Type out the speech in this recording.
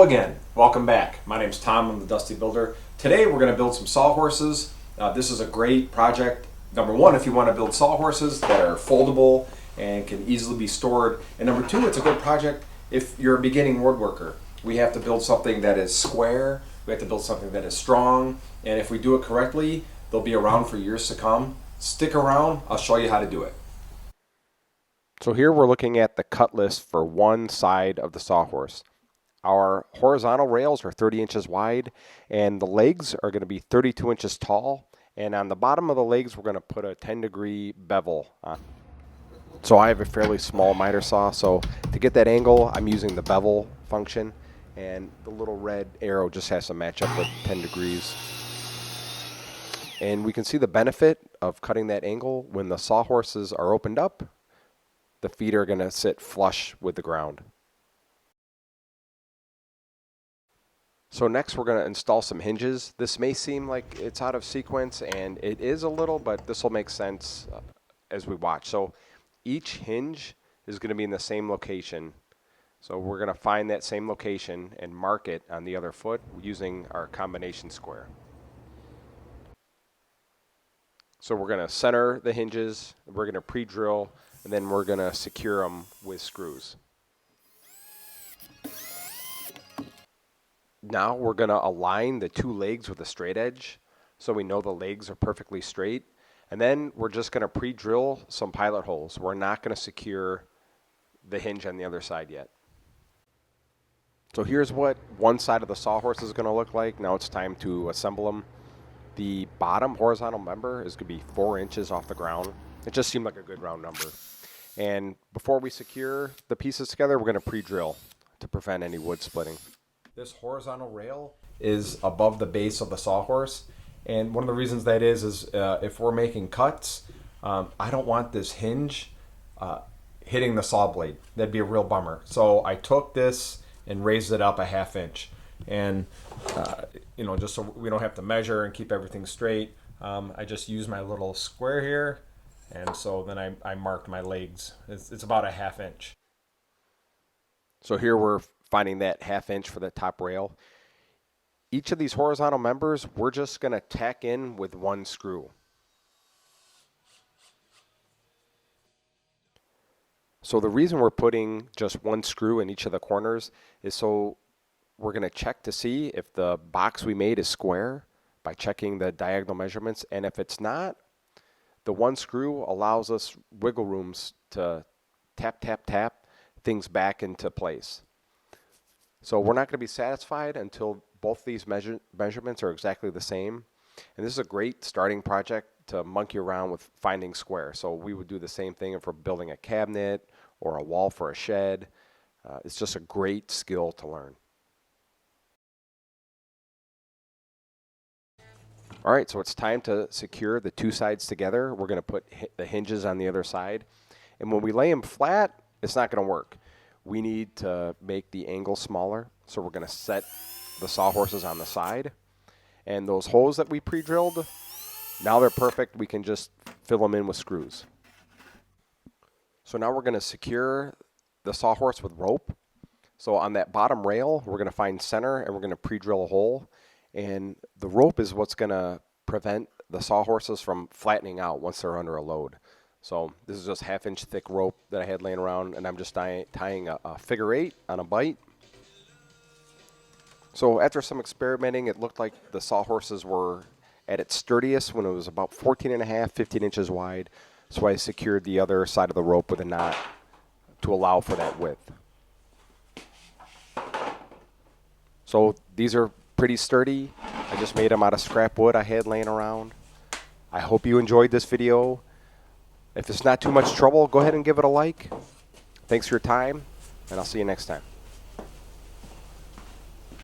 Hello again, welcome back. My name's Tom, I'm the Dusty Builder. Today we're going to build some sawhorses. This is a great project. Number one, if you want to build sawhorses that are foldable and can easily be stored. And number two, it's a good project if you're a beginning woodworker. We have to build something that is square, we have to build something that is strong, and if we do it correctly, they'll be around for years to come. Stick around, I'll show you how to do it. So here we're looking at the cut list for one side of the sawhorse. Our horizontal rails are 30 inches wide, and the legs are going to be 32 inches tall. And on the bottom of the legs, we're going to put a 10-degree bevel on. So I have a fairly small miter saw, so to get that angle, I'm using the bevel function. And the little red arrow just has to match up with 10 degrees. And we can see the benefit of cutting that angle. When the sawhorses are opened up, the feet are going to sit flush with the ground. So next we're going to install some hinges. This may seem like it's out of sequence, and it is a little, but this will make sense as we watch. So each hinge is going to be in the same location. So we're going to find that same location and mark it on the other foot using our combination square. So we're going to center the hinges, we're going to pre-drill, and then we're going to secure them with screws. Now we're going to align the two legs with a straight edge so we know the legs are perfectly straight. And then we're just going to pre-drill some pilot holes. We're not going to secure the hinge on the other side yet. So here's what one side of the sawhorse is going to look like. Now it's time to assemble them. The bottom horizontal member is going to be 4 inches off the ground. It just seemed like a good round number. And before we secure the pieces together, we're going to pre-drill to prevent any wood splitting. This horizontal rail is above the base of the sawhorse, and one of the reasons that is if we're making cuts, I don't want this hinge hitting the saw blade. That'd be a real bummer. So I took this and raised it up a 1/2 inch, and just so we don't have to measure and keep everything straight, I just use my little square here, and so then I marked my legs. It's about a 1/2 inch. So here we're finding that 1/2 inch for the top rail. Each of these horizontal members, we're just going to tack in with one screw. So the reason we're putting just one screw in each of the corners is so we're going to check to see if the box we made is square by checking the diagonal measurements. And if it's not, the one screw allows us wiggle rooms to tap, tap, tap things back into place. So we're not going to be satisfied until both these measurements are exactly the same. And this is a great starting project to monkey around with finding square. So we would do the same thing if we're building a cabinet or a wall for a shed. It's just a great skill to learn. All right, so it's time to secure the two sides together. We're going to put the hinges on the other side. And when we lay them flat, it's not going to work. We need to make the angle smaller, so we're going to set the sawhorses on the side. And those holes that we pre-drilled, now they're perfect. We can just fill them in with screws. So now we're going to secure the sawhorse with rope. So on that bottom rail, we're going to find center, and we're going to pre-drill a hole. And the rope is what's going to prevent the sawhorses from flattening out once they're under a load. So this is just 1/2 inch thick rope that I had laying around, and I'm just tying a figure 8 on a bite. So after some experimenting, it looked like the sawhorses were at its sturdiest when it was about 14.5, 15 inches wide. So I secured the other side of the rope with a knot to allow for that width. So these are pretty sturdy. I just made them out of scrap wood I had laying around. I hope you enjoyed this video. If it's not too much trouble, go ahead and give it a like. Thanks for your time, and I'll see you next time.